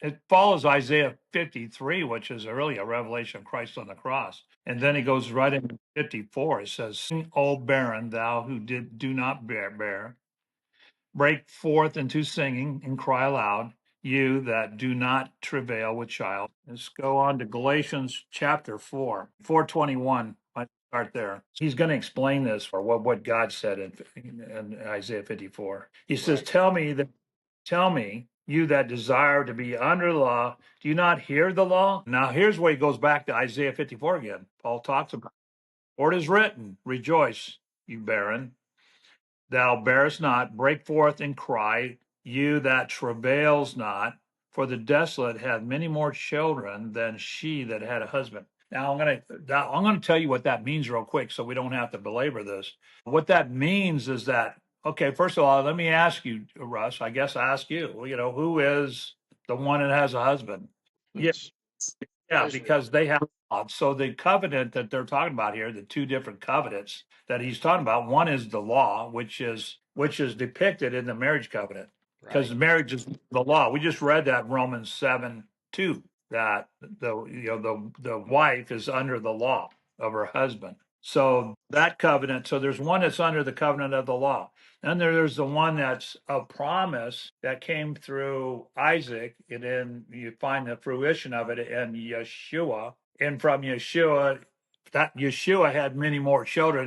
it follows Isaiah 53, which is really a revelation of Christ on the cross. And then he goes right into 54. It says, "Sing, O barren, thou who do not bear, break forth into singing and cry aloud, you that do not travail with child." Let's go on to Galatians chapter 4, 4:21. I start there. He's going to explain this for what God said in Isaiah 54. He says, Right. Tell me, you that desire to be under the law, do you not hear the law? Now, here's where he goes back to Isaiah 54 again. Paul talks about, for it is written, rejoice, you barren, thou bearest not, break forth and cry, you that travails not, for the desolate hath many more children than she that had a husband. Now I'm gonna tell you what that means real quick, so we don't have to belabor this. What that means is that, okay, first of all, let me ask you, Russ. I guess I ask you. You know, who is the one that has a husband? Yeah, It's yeah, Israel. because they have. So the covenant that they're talking about here, the two different covenants that he's talking about, one is the law, which is depicted in the marriage covenant, because Right. marriage is the law. We just read that in Romans 7:2, that the wife is under the law of her husband. So that covenant, so there's one that's under the covenant of the law. Then there's the one that's a promise that came through Isaac, and then you find the fruition of it in Yeshua. And from Yeshua, that Yeshua had many more children